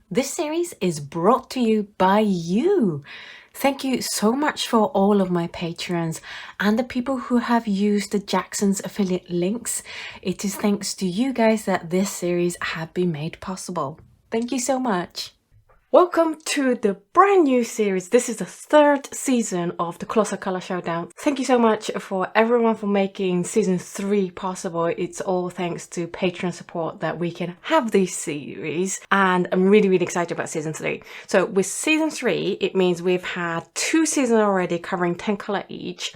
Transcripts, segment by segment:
This series is brought to you by you. Thank you so much for all of my patrons and the people who have used the Jackson's affiliate links. It is thanks to you guys that this series have been made possible. Thank you so much. Welcome to the brand new series. This is the third season of the Colossal Color Showdown. Thank you so much for everyone for making season 3 possible. It's all thanks to Patreon support that we can have this series, and I'm really excited about season 3. So with season 3, it means we've had 2 seasons already covering 10 color each.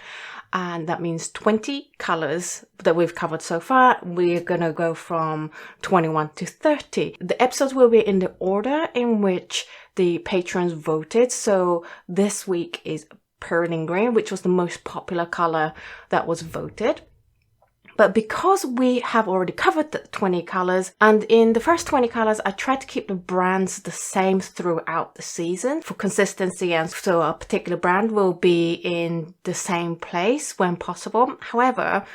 And that means 20 colors that we've covered so far. We're gonna go from 21 to 30. The episodes will be in the order in which the patrons voted. So this week is Perylene Green, which was the most popular color that was voted. But because we have already covered the 20 colors, and in the first 20 colors, I tried to keep the brands the same throughout the season for consistency, and so a particular brand will be in the same place when possible. However,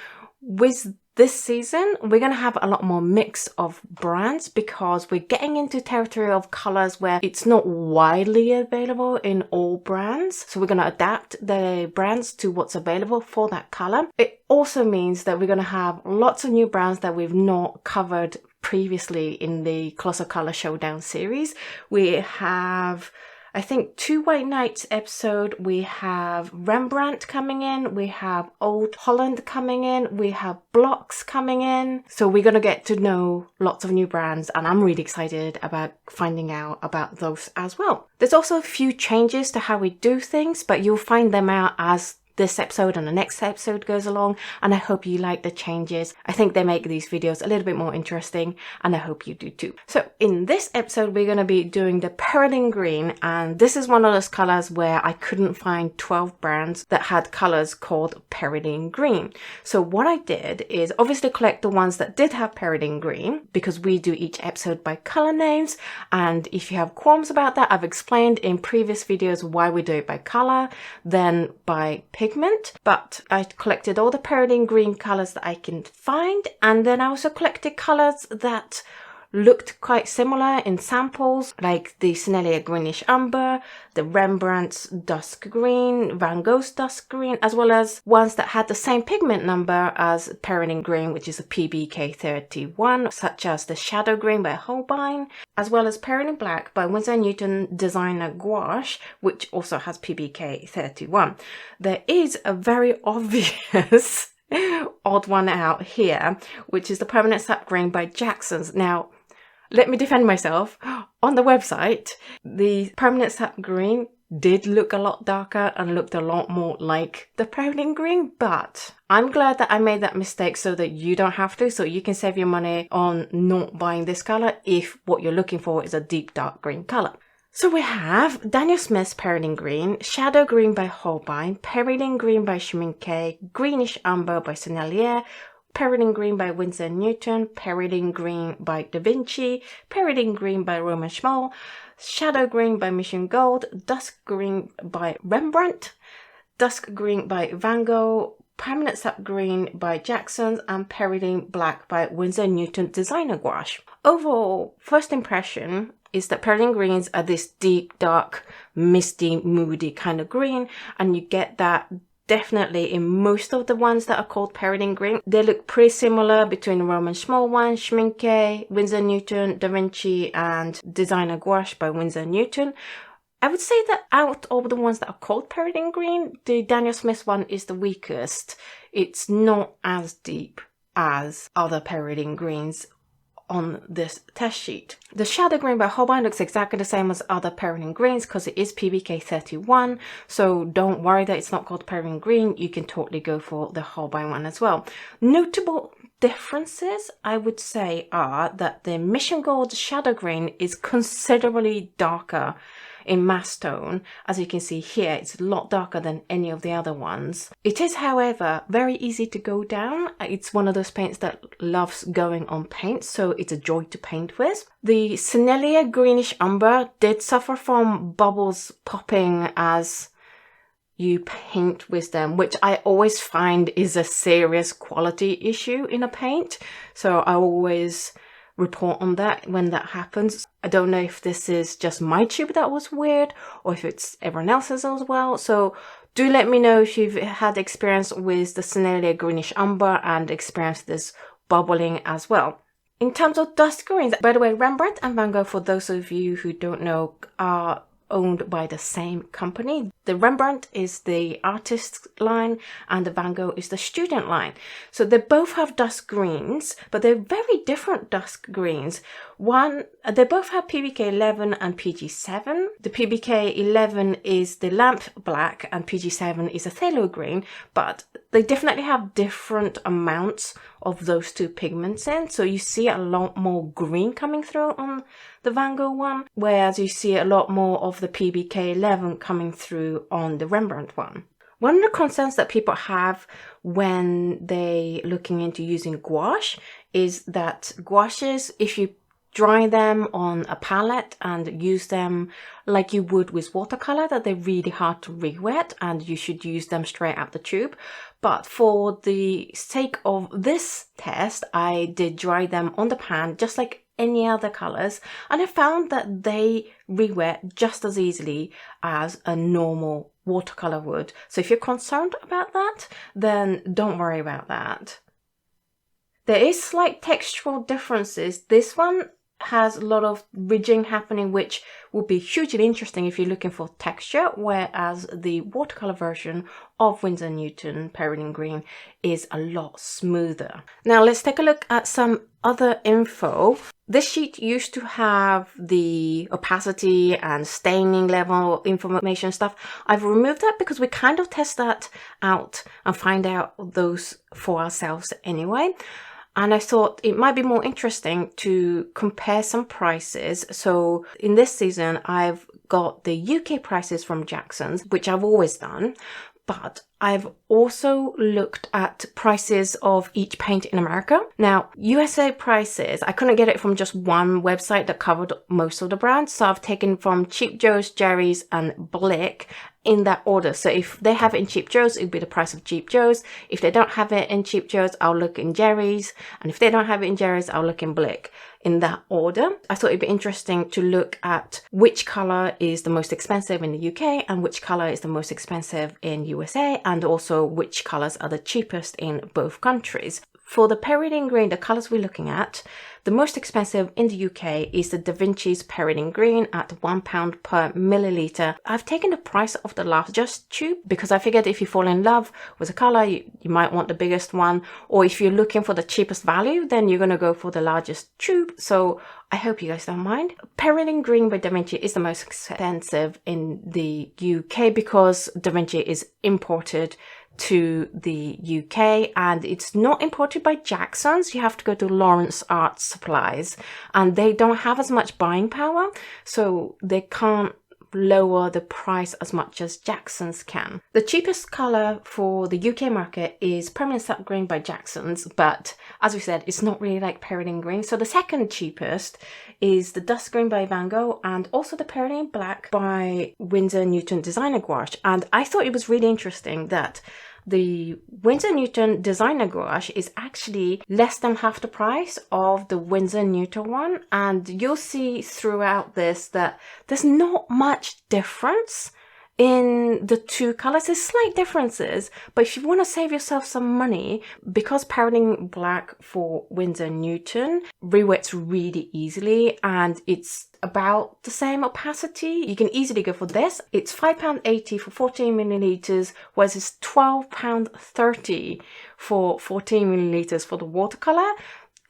with this season, we're going to have a lot more mix of brands because we're getting into territory of colors where it's not widely available in all brands. So we're going to adapt the brands to what's available for that color. It also means that we're going to have lots of new brands that we've not covered previously in the Colossal Color Showdown series. We have, I think, 2 White Nights episode, we have Rembrandt coming in, we have Old Holland coming in, we have blocks coming in. So we're going to get to know lots of new brands, and I'm really excited about finding out about those as well. There's also a few changes to how we do things, but you'll find them out as this episode and the next episode goes along, and I hope you like the changes. I think they make these videos a little bit more interesting, and I hope you do too. So in this episode, we're going to be doing the Perylene Green, and this is one of those colors where I couldn't find 12 brands that had colors called Perylene Green. So what I did is obviously collect the ones that did have Perylene Green, because we do each episode by color names, and if you have qualms about that, I've explained in previous videos why we do it by color, then by pigment. But I collected all the Perylene Green colors that I can find, and then I also collected colors that looked quite similar in samples, like the Sennelier Greenish Umber, the Rembrandt's Dusk Green, Van Gogh's Dusk Green, as well as ones that had the same pigment number as Perylene Green, which is a PBK 31, such as the Shadow Green by Holbein, as well as Perylene Black by Winsor Newton designer Gouache, which also has PBK 31. There is a very obvious odd one out here, which is the Permanent Sap Green by Jackson's. Now, let me defend myself. On the website, the Permanent Sap Green did look a lot darker and looked a lot more like the Perylene Green, but I'm glad that I made that mistake so that you don't have to, so you can save your money on not buying this color if what you're looking for is a deep dark green color. So we have Daniel Smith's Perylene Green, Shadow Green by Holbein, Perylene Green by Schmincke, Greenish Umber by Sennelier, Perylene Green by Winsor Newton, Perylene Green by Vnici, Perylene Green by Roman Szmal, Shadow Green by Mission Gold, Dusk Green by Rembrandt, Dusk Green by Van Gogh, Permanent Sap Green by Jackson's, and Perylene Black by Winsor Newton designer Gouache. Overall, first impression is that Perylene Greens are this deep, dark, misty, moody kind of green, and you get that definitely in most of the ones that are called Perylene Green. They look pretty similar between the Roman Szmal one, Schmincke, Winsor Newton, Da Vinci, and designer Gouache by Winsor Newton. I would say that out of the ones that are called Perylene Green, the Daniel Smith one is the weakest. It's not as deep as other Perylene Greens on this test sheet. The Shadow Green by Holbein looks exactly the same as other Perylene Greens because it is PBK 31, so don't worry that it's not called Perylene Green. You can totally go for the Holbein one as well. Notable differences, I would say, are that the Mission Gold Shadow Green is considerably darker in mass tone. As you can see here, it's a lot darker than any of the other ones. It is, however, very easy to go down. It's one of those paints that loves going on paint, so it's a joy to paint with. The Sennelier Greenish Umber did suffer from bubbles popping as you paint with them, which I always find is a serious quality issue in a paint. So I always report on that when that happens. I don't know if this is just my tube that was weird or if it's everyone else's as well. So do let me know if you've had experience with the Sennelier Greenish Umber and experienced this bubbling as well. In terms of dust greens, by the way, Rembrandt and Van Gogh, for those of you who don't know, are owned by the same company. The Rembrandt is the artist line and the Van Gogh is the student line. So they both have dusk greens, but they're very different dusk greens. They both have PBK 11 and PG 7. The PBK 11 is the lamp black and PG 7 is a phthalo green, but they definitely have different amounts of those two pigments in. So you see a lot more green coming through on the Van Gogh one, whereas you see a lot more of the PBK 11 coming through on the Rembrandt one. One of the concerns that people have when they looking into using gouache is that gouaches, if you dry them on a palette and use them like you would with watercolor, that they're really hard to re-wet and you should use them straight out the tube. But for the sake of this test, I did dry them on the pan just like any other colors, and I found that they re-wet just as easily as a normal watercolor would. So if you're concerned about that, then don't worry about that. There is slight textural differences. This one has a lot of ridging happening, which would be hugely interesting if you're looking for texture, whereas the watercolor version of Winsor & Newton Perylene Green is a lot smoother. Now let's take a look at some other info. This sheet used to have the opacity and staining level information stuff. I've removed that because we kind of test that out and find out those for ourselves anyway. And I thought it might be more interesting to compare some prices. So in this season, I've got the UK prices from Jackson's, which I've always done, but I've also looked at prices of each paint in America. Now, USA prices, I couldn't get it from just one website that covered most of the brands. So I've taken from Cheap Joe's, Jerry's and Blick in that order. So if they have it in Cheap Joe's, it'll be the price of Cheap Joe's. If they don't have it in Cheap Joe's, I'll look in Jerry's. And if they don't have it in Jerry's, I'll look in Blick. In that order. I thought it'd be interesting to look at which color is the most expensive in the UK and which color is the most expensive in USA, and also which colors are the cheapest in both countries. For the Perylene Green, the colors we're looking at, the most expensive in the UK is the Da Vinci's Perylene Green at £1 per milliliter. I've taken the price of the largest tube because I figured if you fall in love with a color, you might want the biggest one. Or if you're looking for the cheapest value, then you're going to go for the largest tube. So I hope you guys don't mind. Perylene Green by Da Vinci is the most expensive in the UK because Da Vinci is imported to the UK and it's not imported by Jackson's. You have to go to Lawrence Art Supplies and they don't have as much buying power, so they can't lower the price as much as Jackson's can. The cheapest color for the UK market is Permanent Sap Green by Jackson's, but as we said, it's not really like Perylene Green. So the second cheapest is the Dusk Green by Van Gogh and also the Perylene Black by Winsor & Newton Designer Gouache. And I thought it was really interesting that the Winsor & Newton Designer Gouache is actually less than half the price of the Winsor & Newton one. And you'll see throughout this that there's not much difference in the two colors. There's slight differences, but if you want to save yourself some money, because Perylene Black for Winsor & Newton re-wets really easily and it's about the same opacity, you can easily go for this. It's £5.80 for 14 milliliters, whereas it's £12.30 for 14 milliliters for the watercolor.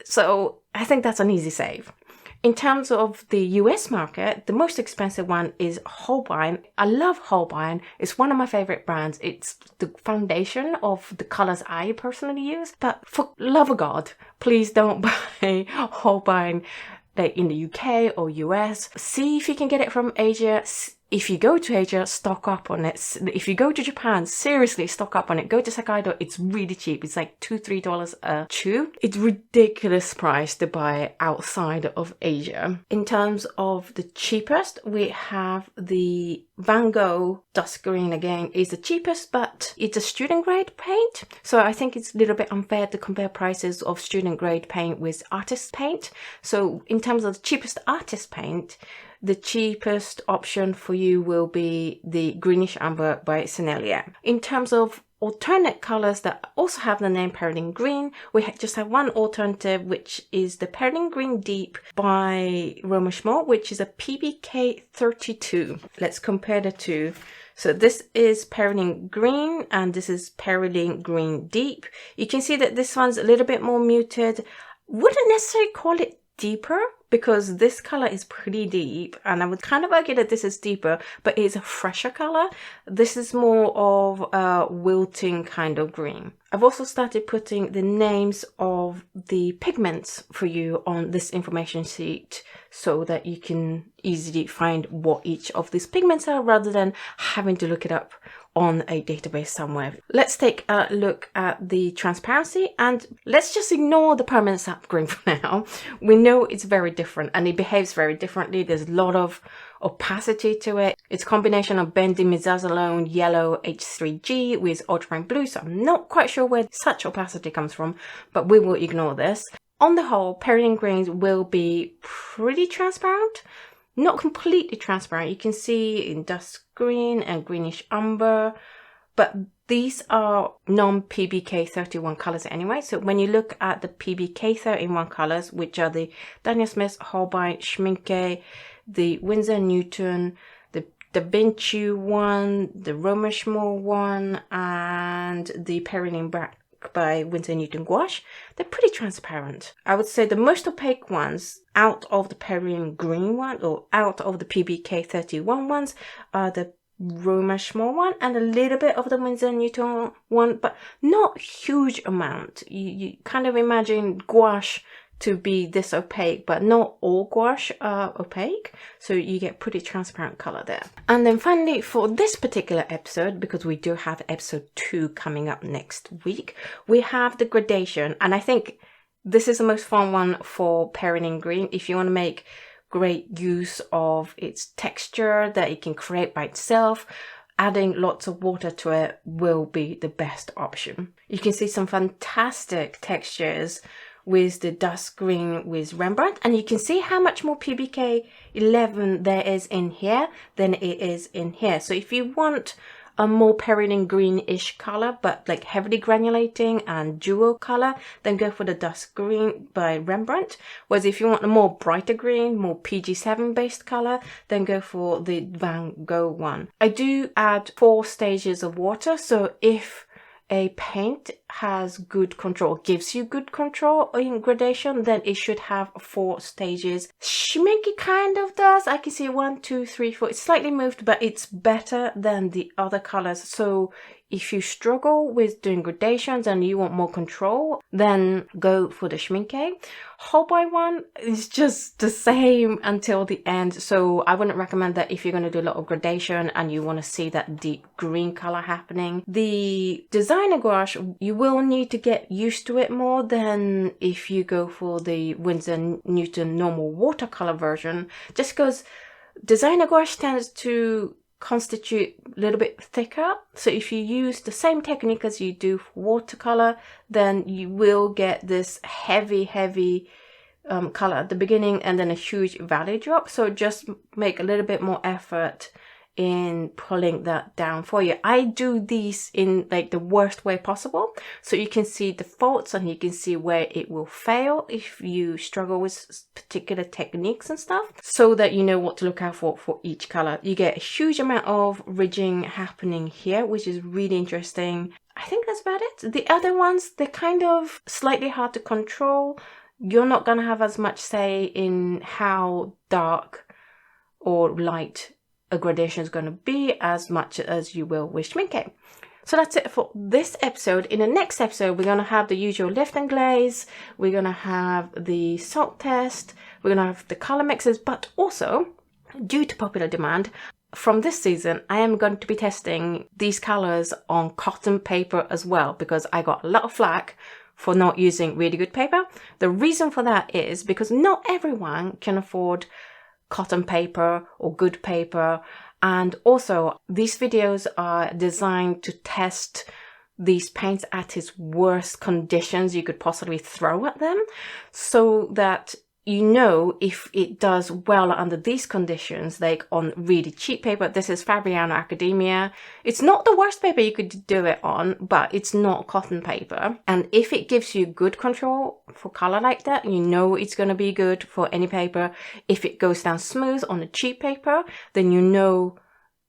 So I think that's an easy save. In terms of the US market, the most expensive one is Holbein. I love Holbein. It's one of my favorite brands. It's the foundation of the colors I personally use. But for love of God, please don't buy Holbein like in the UK or US. See if you can get it from Asia. if you go to Asia, stock up on it. If you go to Japan, seriously, stock up on it. Go to Sakaido, it's really cheap. It's like $2-3 a tube. It's ridiculous price to buy outside of Asia. In terms of the cheapest, we have the Van Gogh Dusk Green. Again, is the cheapest, but it's a student grade paint. So I think it's a little bit unfair to compare prices of student grade paint with artist paint. So in terms of the cheapest artist paint, the cheapest option for you will be the Greenish Umber by Sennelier. In terms of alternate colors that also have the name Perylene Green, we just have one alternative, which is the Perylene Green Deep by Schmincke, which is a PBK 32. Let's compare the two. So this is Perylene Green and this is Perylene Green Deep. You can see that this one's a little bit more muted. Wouldn't necessarily call it deeper, because this color is pretty deep, and I would kind of argue that this is deeper, but it's a fresher color. This is more of a wilting kind of green. I've also started putting the names of the pigments for you on this information sheet so that you can easily find what each of these pigments are rather than having to look it up on a database somewhere. Let's take a look at the transparency, and let's just ignore the permanent sap green for now. We know it's very different and it behaves very differently. There's a lot of opacity to it. It's a combination of benzimidazolone yellow H3G with ultramarine blue, so I'm not quite sure where such opacity comes from, but we will ignore this. On the whole, Perylene greens will be pretty transparent. Not completely transparent. You can see in Dusk Green and Greenish Umber, but these are non-PBK 31 colors anyway. So when you look at the PBK 31 colors, which are the Daniel Smith, Holbein, Schmincke, the Winsor Newton, the Da Vinci one, the Schmal one, and the Perylene Black by Winsor Newton Gouache, they're pretty transparent. I would say the most opaque ones out of the Perylene Green one, or out of the PBK 31 ones, are the Schmal one and a little bit of the Winsor Newton one, but not huge amount. You kind of imagine gouache to be this opaque, but not all gouache are opaque, so you get pretty transparent color there. And then finally, for this particular episode, because we do have episode 2 coming up next week, we have the gradation, and I think this is the most fun one for Perylene Green. If you want to make great use of its texture that it can create by itself, adding lots of water to it will be the best option. You can see some fantastic textures with the Dusk Green with Rembrandt, and you can see how much more PBK 11 there is in here than it is in here. So if you want a more Perylene Green-ish color, but like heavily granulating and dual color, then go for the Dusk Green by Rembrandt. Whereas if you want a more brighter green, more PG7 based color, then go for the Van Gogh one. I do add 4 stages of water, so if a paint has good control, gives you good control in gradation, then it should have 4 stages. Schmincke kind of does. I can see 1, 2, 3, 4. It's slightly moved, but it's better than the other colors. So if you struggle with doing gradations and you want more control, then go for the Schmincke. Holbein one is just the same until the end, so I wouldn't recommend that if you're going to do a lot of gradation and you want to see that deep green color happening. The designer gouache, you will need to get used to it more than if you go for the Winsor Newton normal watercolor version, just because designer gouache tends to constitute a little bit thicker. So if you use the same technique as you do for watercolor, then you will get this heavy color at the beginning and then a huge value drop. So just make a little bit more effort in pulling that down for you. I do these in like the worst way possible, so you can see the faults and you can see where it will fail if you struggle with particular techniques and stuff, so that you know what to look out for each color. You get a huge amount of ridging happening here, which is really interesting. I think that's about it. The other ones, they're kind of slightly hard to control. You're not gonna have as much say in how dark or light a gradation is going to be as much as you will with Schmincke. So that's it for this episode. In the next episode, we're going to have the usual lift and glaze, we're going to have the salt test, we're going to have the color mixes, but also, due to popular demand, from this season, I am going to be testing these colors on cotton paper as well, because I got a lot of flack for not using really good paper. The reason for that is because not everyone can afford cotton paper or good paper. And also, these videos are designed to test these paints at its worst conditions you could possibly throw at them, so that you know if it does well under these conditions, like on really cheap paper. This is Fabriano Academia. It's not the worst paper you could do it on, but it's not cotton paper. And if it gives you good control for color like that, you know it's going to be good for any paper. If it goes down smooth on a cheap paper, then you know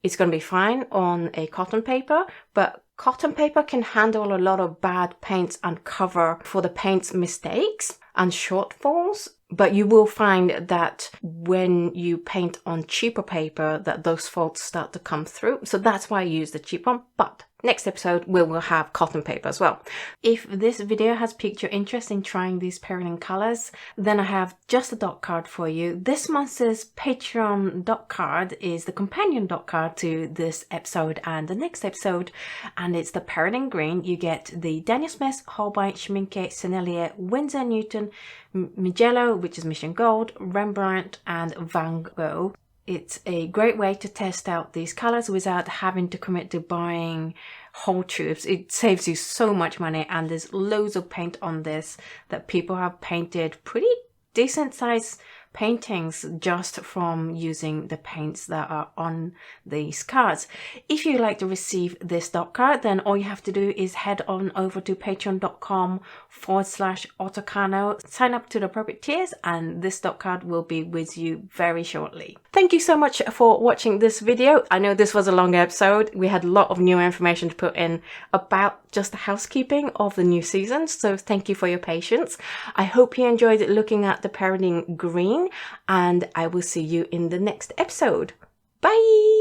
it's going to be fine on a cotton paper. But cotton paper can handle a lot of bad paints and cover for the paint's mistakes and shortfalls. But you will find that when you paint on cheaper paper, that those faults start to come through. So that's why I use the cheap one. But next episode, we will have cotton paper as well. If this video has piqued your interest in trying these Perylene colors, then I have just a dot card for you. This month's Patreon dot card is the companion dot card to this episode and the next episode. And it's the Perylene Green. You get the Daniel Smith, Holbein, Schmincke, Sennelier, Winsor, Newton, Mugello, which is Mission Gold, Rembrandt, and Van Gogh. It's a great way to test out these colors without having to commit to buying whole tubes. It saves you so much money, and there's loads of paint on this that people have painted pretty decent size paintings just from using the paints that are on these cards. If you'd like to receive this dot card, then all you have to do is head on over to patreon.com/AutoKano, sign up to the appropriate tiers, and this dot card will be with you very shortly. Thank you so much for watching this video. I know this was a long episode. We had a lot of new information to put in about just the housekeeping of the new season, so thank you for your patience. I hope you enjoyed looking at the Perylene Green, and I will see you in the next episode. Bye!